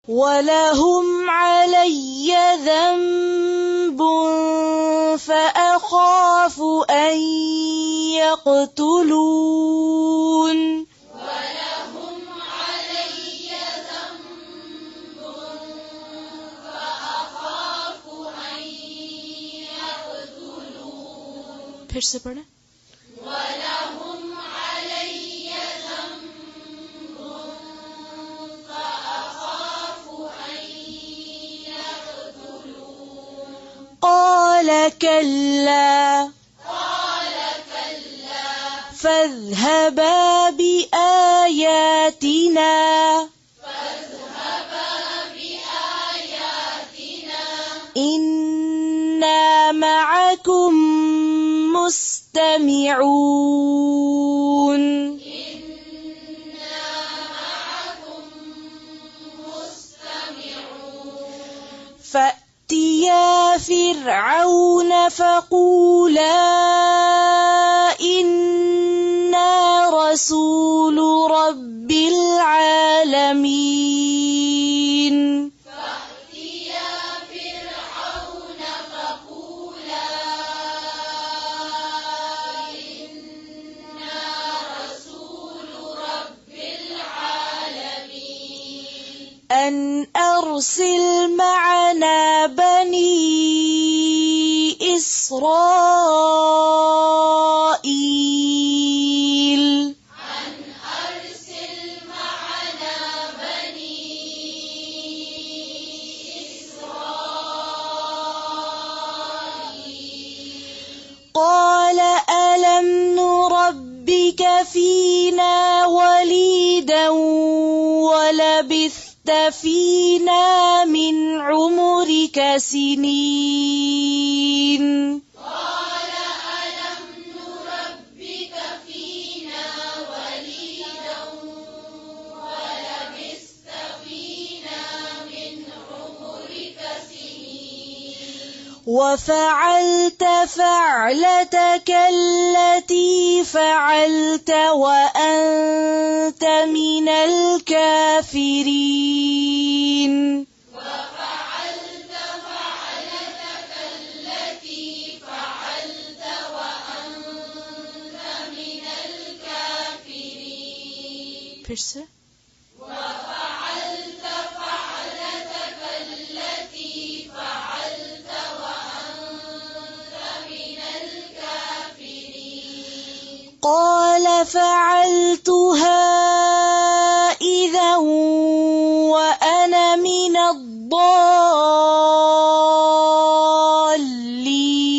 ولهم علي ذنب فأخاف أن يقتلون ولهم علي ذنب فأخاف أن يقتلون फिर से पढ़े ولهم علي ذنب فأخاف أن يقتلون قال كلا فاذهبا بآياتنا إنا معكم مستمعون فأتيا فرعون فقولا إنا رسول رب العالمين فأتيا فرعون فقولا إنا رسول رب العالمين أن أرسل معنا بني إسرائيل أن أرسل معنا بني إسرائيل قال ألم نربك فينا وليدا ولبثت فينا من عمرك سنين قال ألم نربك فينا وليدا ولبثت فينا من عمرك سنين وفعلت فعلتك التي فعلت وأنت من الكافرين وفعلت فعلتك التي فعلت وأنت من الكافرين फिर से وفعلت فعلتك التي فعلت وأنت من الكافرين قال فعلتها إذا وأنا من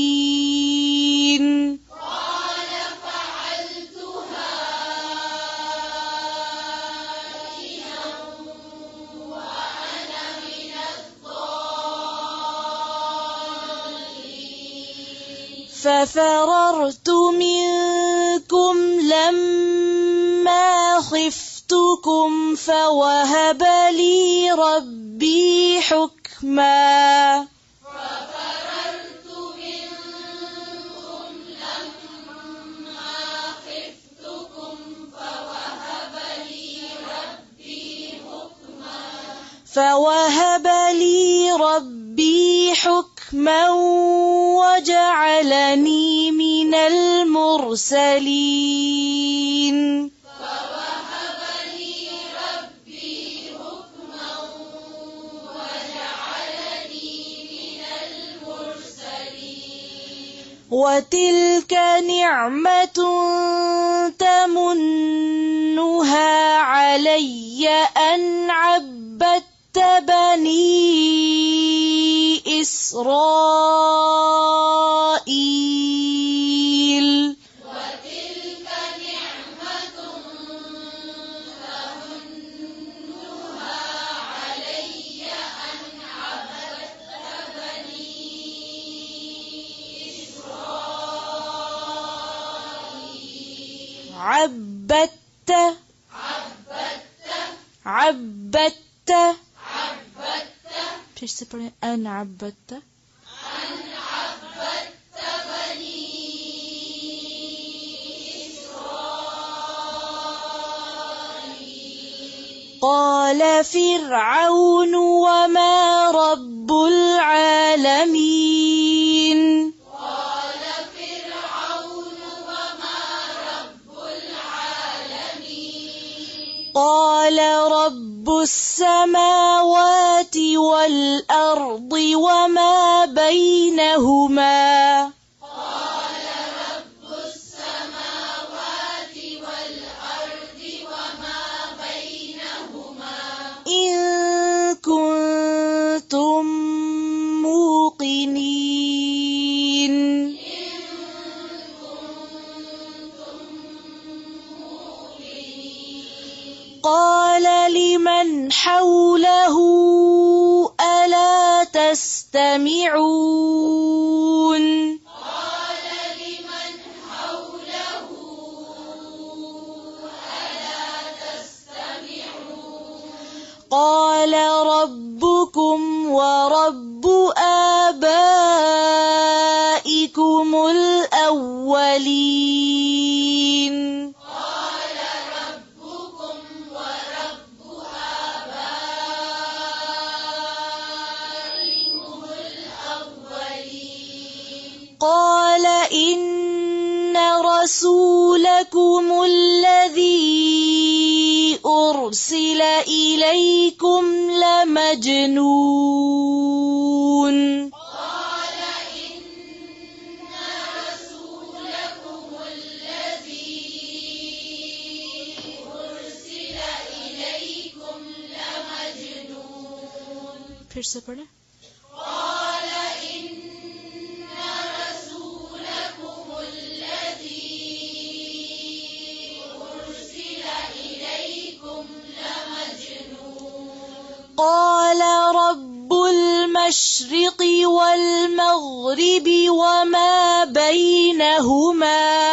الضالين قال فعلتها إذا وأنا من الضالين ففررت منكم لما خفتكم فوهب لي ربي حكما ففررت منكم لما خفتكم فوهب لي ربي حكما وجعلني من المرسلين فوهب لي ربي حكما وجعلني من المرسلين وتلك نعمة تمنها علي أن عبدت بني إسرائيل وتلك نعمة تمنها علي أن عبدت بني إسرائيل عبدت फिर से पढ़ें أن عبدت أن عبدت بني إسرائيل قال فرعون وما رب العالمين قال فرعون وما رب العالمين قال رب السماوات والأرض وما بينهما قال رب السماوات والأرض وما بينهما إن كنتم موقنين قال لمن حوله ألا تستمعون قال لمن حوله ألا تستمعون قال ربكم ورب آبائكم الأولين قال ربكم ورب آبائكم الأولين قال إن رسولكم الذي أرسل إليكم لمجنون قال إن رسولكم الذي أرسل إليكم لمجنون फिर से पढ़े قال إن رسولكم الذي أرسل إليكم لمجنون قال رب المشرق والمغرب وما بينهما